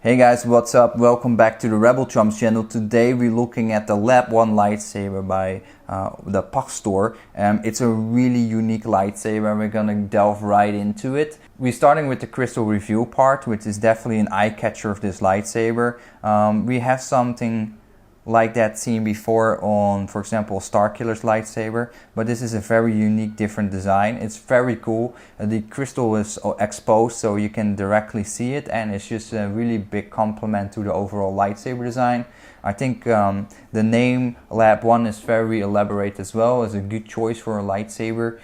Hey guys, what's up? Welcome back to the Rebel Chums channel. Today we're looking at the Lab 1 lightsaber by the Pachstore. It's a really unique lightsaber and we're gonna delve right into it. We're starting with the crystal review part, which is definitely an eye-catcher of this lightsaber. We have something like that seen before on, for example, Starkiller's lightsaber, but this is a very unique, different design. It's very cool. The crystal is exposed so you can directly see it, and it's just a really big compliment to the overall lightsaber design. I think the name Lab 1 is very elaborate as well. It's a good choice for a lightsaber.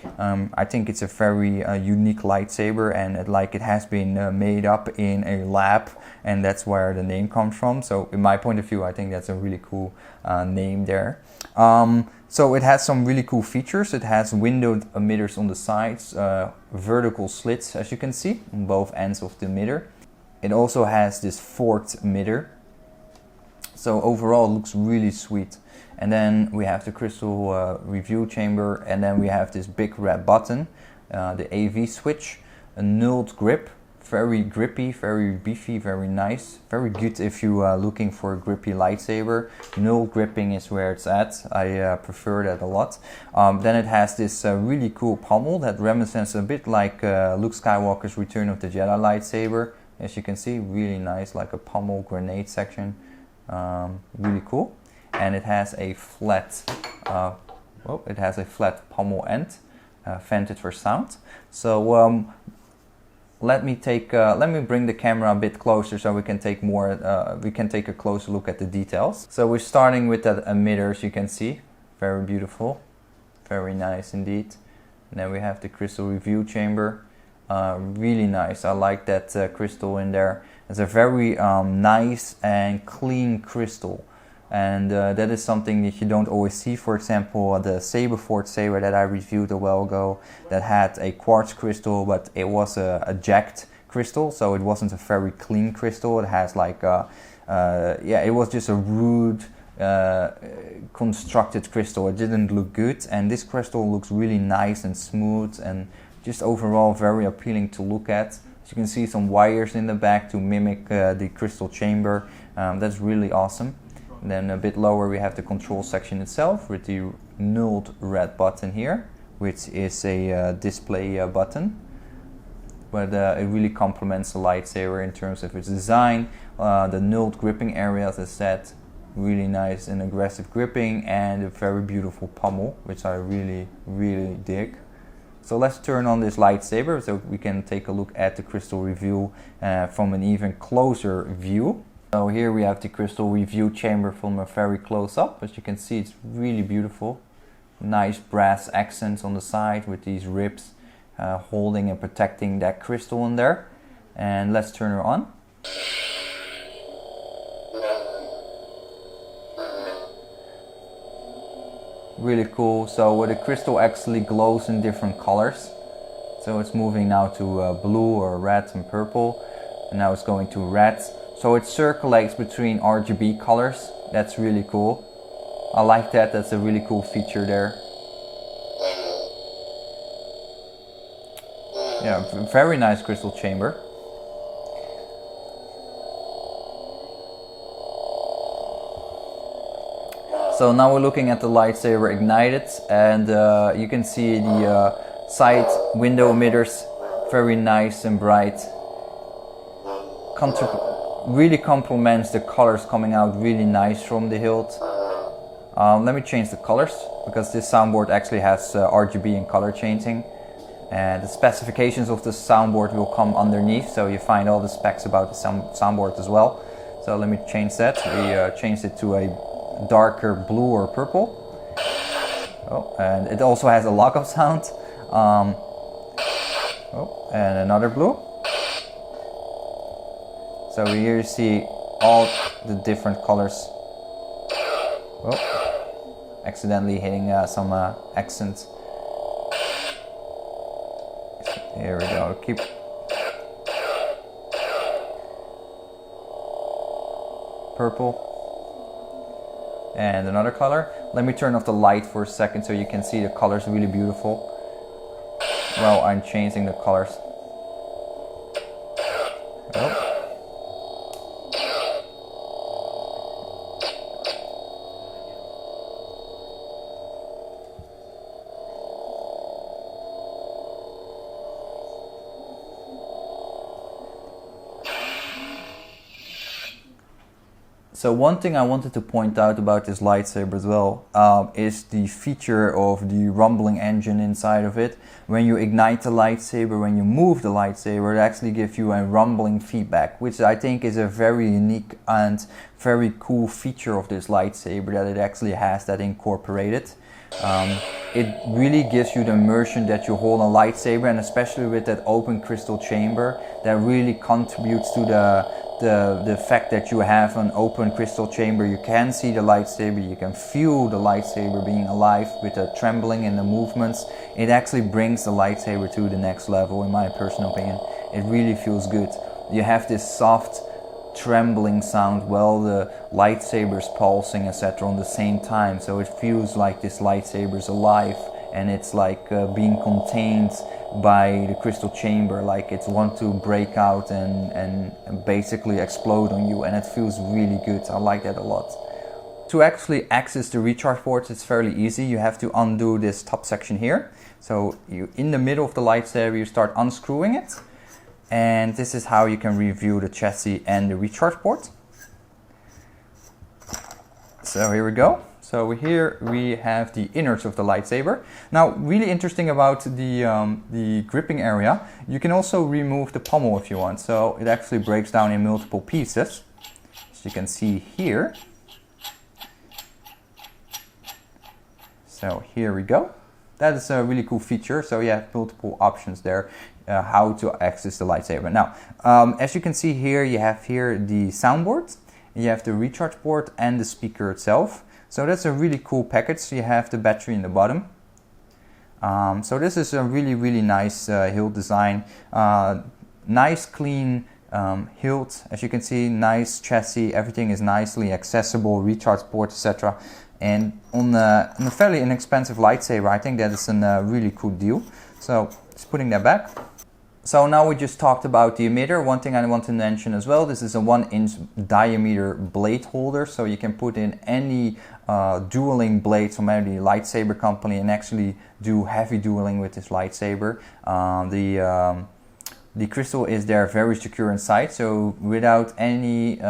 I think it's a very unique lightsaber, and it has been made up in a lab, and that's where the name comes from. So in my point of view, I think that's a really cool name there. So it has some really cool features. It has windowed emitters on the sides, vertical slits as you can see on both ends of the emitter. It also has this forked emitter. So overall it looks really sweet. And then we have the crystal review chamber, and then we have this big red button, the AV switch, a nulled grip, very grippy, very beefy, very nice, very good if you are looking for a grippy lightsaber. Null gripping is where it's at. I prefer that a lot. Then it has this really cool pommel that reminiscens a bit like Luke Skywalker's Return of the Jedi lightsaber. As you can see, really nice, like a pommel grenade section. Really cool. And it has a flat pommel end, vented for sound. So let me bring the camera a bit closer so we can take a closer look at the details. So we're starting with that emitter, as you can see, very beautiful, very nice indeed. And then we have the crystal review chamber, really nice. I like that crystal in there. It's a very nice and clean crystal, and that is something that you don't always see. For example, the Saberforged saber that I reviewed a while ago that had a quartz crystal, but it was a jagged crystal, so it wasn't a very clean crystal. It has like it was just a rude constructed crystal. It didn't look good, and this crystal looks really nice and smooth and just overall very appealing to look at. You can see some wires in the back to mimic the crystal chamber. That's really awesome. And then a bit lower we have the control section itself with the nulled red button here, which is a display button. But it really complements the lightsaber in terms of its design. The nulled gripping area, as I said, really nice and aggressive gripping, and a very beautiful pommel, which I really, really dig. So let's turn on this lightsaber so we can take a look at the crystal review from an even closer view. So here we have the crystal review chamber from a very close up. As you can see, it's really beautiful. Nice brass accents on the side with these ribs holding and protecting that crystal in there. And let's turn her on. Really cool. So the crystal actually glows in different colors. So it's moving now to blue or red and purple, and now it's going to red. So it circulates between RGB colors. That's really cool. I like that. That's a really cool feature there. Yeah, very nice crystal chamber. So now we're looking at the lightsaber ignited, and you can see the side window emitters, very nice and bright. Really complements the colors coming out really nice from the hilt. Let me change the colors, because this soundboard actually has RGB and color changing. And the specifications of the soundboard will come underneath, so you find all the specs about the soundboard as well. So let me change that. We changed it to a darker blue or purple. Oh, and it also has a lockup sound. And another blue. So here you see all the different colors. Oh, accidentally hitting some accents. Here we go. Keep. Purple. And another color. Let me turn off the light for a second so you can see the colors really beautiful. Well, I'm changing the colors. Oh. So one thing I wanted to point out about this lightsaber as well is the feature of the rumbling engine inside of it. When you ignite the lightsaber, when you move the lightsaber, it actually gives you a rumbling feedback, which I think is a very unique and very cool feature of this lightsaber, that it actually has that incorporated. It really gives you the immersion that you hold a lightsaber, and especially with that open crystal chamber, that really contributes to the fact that you have an open crystal chamber. You can see the lightsaber, you can feel the lightsaber being alive with the trembling and the movements. It actually brings the lightsaber to the next level, in my personal opinion. It really feels good. You have this soft trembling sound while the lightsaber is pulsing, etc. on the same time, so it feels like this lightsaber is alive, and it's like being contained by the crystal chamber, like it's want to break out and basically explode on you, and it feels really good. I like that a lot. To actually access the recharge ports, it's fairly easy. You have to undo this top section here. So you, in the middle of the lightsaber, you start unscrewing it. And this is how you can review the chassis and the recharge port. So here we go. So here we have the innards of the lightsaber. Now, really interesting about the gripping area, you can also remove the pommel if you want. So it actually breaks down in multiple pieces, as you can see here. So here we go. That is a really cool feature. So you have multiple options there. How to access the lightsaber. Now, as you can see here, you have here the soundboard, you have the recharge port and the speaker itself. So that's a really cool package. You have the battery in the bottom. So this is a really nice hilt design. Nice clean hilt, as you can see, nice chassis, everything is nicely accessible, recharge port, etc. And on a fairly inexpensive lightsaber, I think that is a really cool deal. So just putting that back. So now we just talked about the emitter. One thing I want to mention as well, this is a 1-inch diameter blade holder, so you can put in any dueling blades from any lightsaber company and actually do heavy dueling with this lightsaber. The crystal is there very secure inside, so without any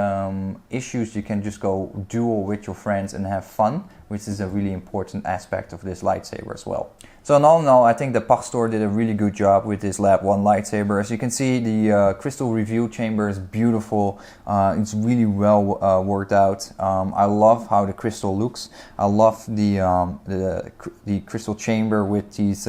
issues you can just go duel with your friends and have fun, which is a really important aspect of this lightsaber as well. So all in all, I think the Pachstore did a really good job with this Lab 1 lightsaber. As you can see, the crystal review chamber is beautiful. It's really well worked out. I love how the crystal looks. I love the crystal chamber with these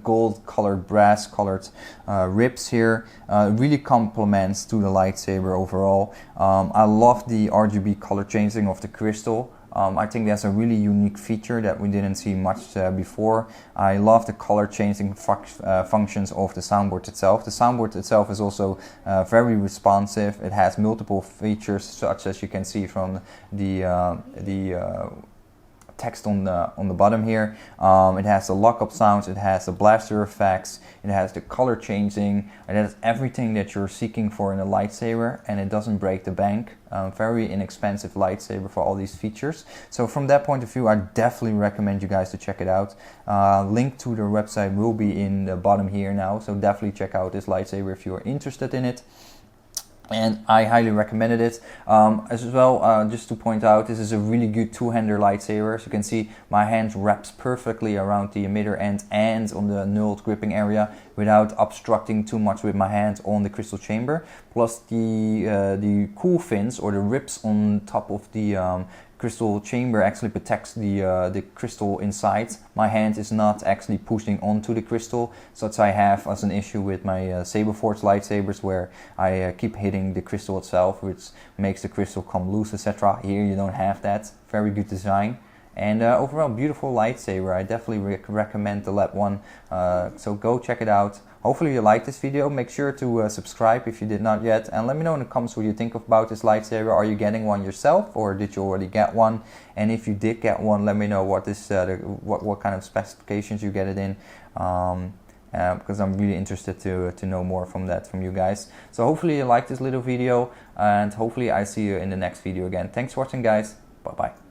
gold colored, brass colored ribs here. Really complements to the lightsaber overall. I love the RGB color changing of the crystal. I think that's a really unique feature that we didn't see much before. I love the color changing functions of the soundboard itself. The soundboard itself is also very responsive. It has multiple features, such as you can see from the text on the bottom here. It has the lockup sounds, it has the blaster effects, it has the color changing, it has everything that you're seeking for in a lightsaber, and it doesn't break the bank. Very inexpensive lightsaber for all these features. So from that point of view, I definitely recommend you guys to check it out. Link to their website will be in the bottom here now, so definitely check out this lightsaber if you are interested in it. And I highly recommended it. As well, just to point out, this is a really good two-hander lightsaber. As you can see, my hand wraps perfectly around the emitter end and on the nulled gripping area without obstructing too much with my hand on the crystal chamber. Plus the cool fins or the ribs on top of the crystal chamber actually protects the crystal inside. My hand is not actually pushing onto the crystal, such I have as an issue with my Saberforge lightsabers, where I keep hitting the crystal itself, which makes the crystal come loose, etc. Here you don't have that. Very good design. And overall beautiful lightsaber. I definitely recommend the Lab 1, so go check it out. Hopefully you liked this video. Make sure to subscribe if you did not yet, and let me know in the comments what you think about this lightsaber. Are you getting one yourself, or did you already get one? And if you did get one, let me know what this what kind of specifications you get it in, because I'm really interested to know more from you guys. So hopefully you liked this little video, and hopefully I see you in the next video again. Thanks for watching, guys. Bye bye.